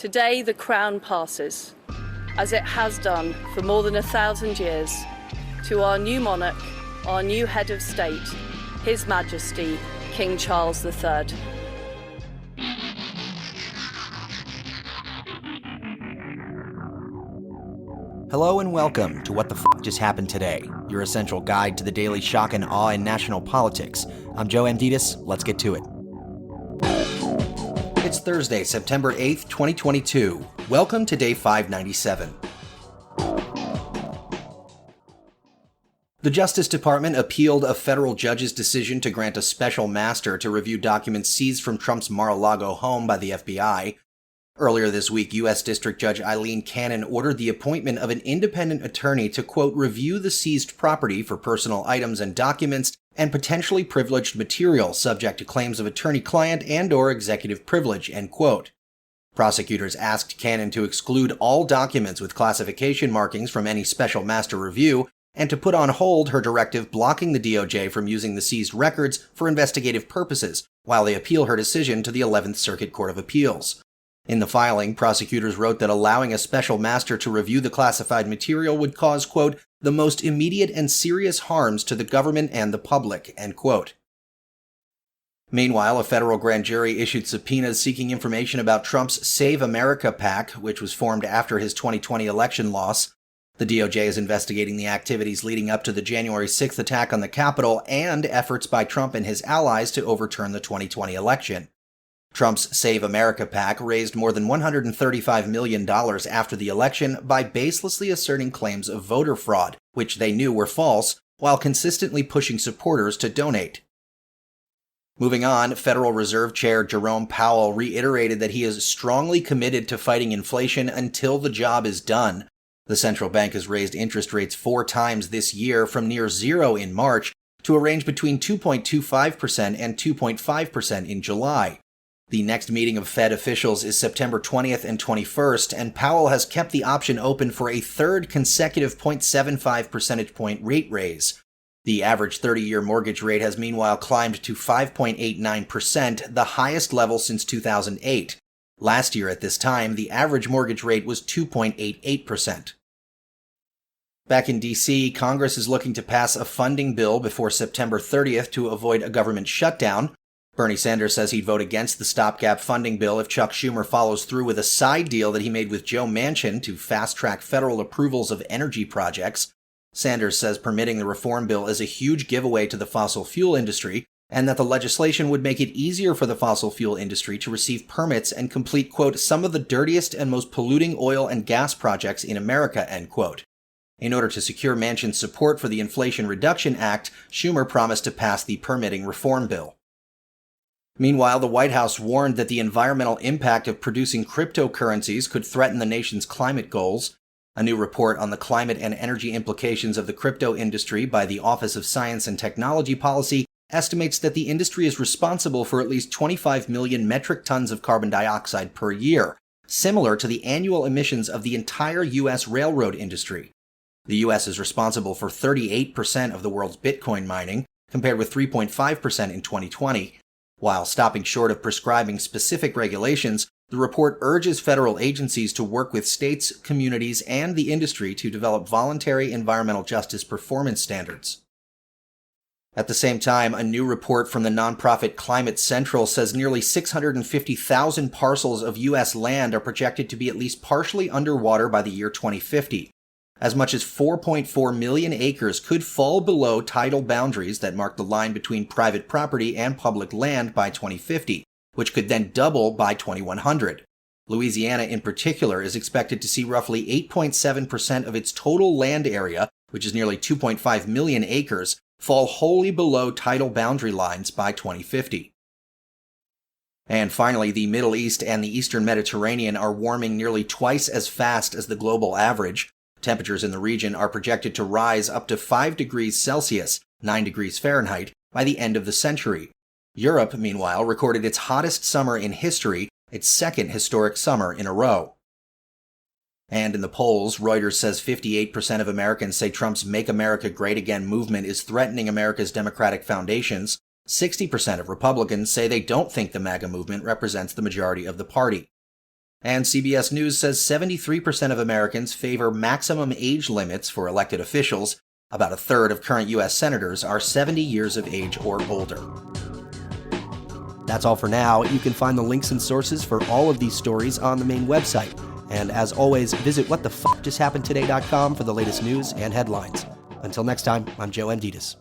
Today the crown passes, as it has done for more than 1,000 years, to our new monarch, our new head of state, His Majesty, King Charles III. Hello and welcome to What the F*** Just Happened Today, your essential guide to the daily shock and awe in national politics. I'm Joe Amditis, let's get to it. It's Thursday, September 8th, 2022. Welcome to day 597. The Justice Department appealed a federal judge's decision to grant a special master to review documents seized from Trump's Mar-a-Lago home by the FBI. Earlier this week, U.S. District Judge Eileen Cannon ordered the appointment of an independent attorney to, quote, review the seized property for personal items and documents and potentially privileged material subject to claims of attorney-client and/or executive privilege, end quote. Prosecutors asked Cannon to exclude all documents with classification markings from any special master review and to put on hold her directive blocking the DOJ from using the seized records for investigative purposes while they appeal her decision to the 11th Circuit Court of Appeals. In the filing, prosecutors wrote that allowing a special master to review the classified material would cause, quote, the most immediate and serious harms to the government and the public, end quote. Meanwhile, a federal grand jury issued subpoenas seeking information about Trump's Save America PAC, which was formed after his 2020 election loss. The DOJ is investigating the activities leading up to the January 6th attack on the Capitol and efforts by Trump and his allies to overturn the 2020 election. Trump's Save America PAC raised more than $135 million after the election by baselessly asserting claims of voter fraud, which they knew were false, while consistently pushing supporters to donate. Moving on, Federal Reserve Chair Jerome Powell reiterated that he is strongly committed to fighting inflation until the job is done. The central bank has raised interest rates 4 times this year from near zero in March to a range between 2.25% and 2.5% in July. The next meeting of Fed officials is September 20th and 21st, and Powell has kept the option open for a third consecutive 0.75 percentage point rate raise. The average 30-year mortgage rate has meanwhile climbed to 5.89%, the highest level since 2008. Last year at this time, the average mortgage rate was 2.88%. Back in D.C., Congress is looking to pass a funding bill before September 30th to avoid a government shutdown. Bernie Sanders says he'd vote against the stopgap funding bill if Chuck Schumer follows through with a side deal that he made with Joe Manchin to fast-track federal approvals of energy projects. Sanders says permitting the reform bill is a huge giveaway to the fossil fuel industry, and that the legislation would make it easier for the fossil fuel industry to receive permits and complete, quote, some of the dirtiest and most polluting oil and gas projects in America, end quote. In order to secure Manchin's support for the Inflation Reduction Act, Schumer promised to pass the permitting reform bill. Meanwhile, the White House warned that the environmental impact of producing cryptocurrencies could threaten the nation's climate goals. A new report on the climate and energy implications of the crypto industry by the Office of Science and Technology Policy estimates that the industry is responsible for at least 25 million metric tons of carbon dioxide per year, similar to the annual emissions of the entire U.S. railroad industry. The U.S. is responsible for 38% of the world's Bitcoin mining, compared with 3.5% in 2020. While stopping short of prescribing specific regulations, the report urges federal agencies to work with states, communities, and the industry to develop voluntary environmental justice performance standards. At the same time, a new report from the nonprofit Climate Central says nearly 650,000 parcels of U.S. land are projected to be at least partially underwater by the year 2050. As much as 4.4 million acres could fall below tidal boundaries that mark the line between private property and public land by 2050, which could then double by 2100. Louisiana in particular is expected to see roughly 8.7% of its total land area, which is nearly 2.5 million acres, fall wholly below tidal boundary lines by 2050. And finally, the Middle East and the Eastern Mediterranean are warming nearly twice as fast as the global average. Temperatures in the region are projected to rise up to 5 degrees Celsius, 9 degrees Fahrenheit, by the end of the century. Europe, meanwhile, recorded its hottest summer in history, its second historic summer in a row. And in the polls, Reuters says 58% of Americans say Trump's Make America Great Again movement is threatening America's democratic foundations. 60% of Republicans say they don't think the MAGA movement represents the majority of the party. And CBS News says 73% of Americans favor maximum age limits for elected officials. About a third of current U.S. senators are 70 years of age or older. That's all for now. You can find the links and sources for all of these stories on the main website. And as always, visit whatthefjusthappenedtoday.com for the latest news and headlines. Until next time, I'm Joe Amditas.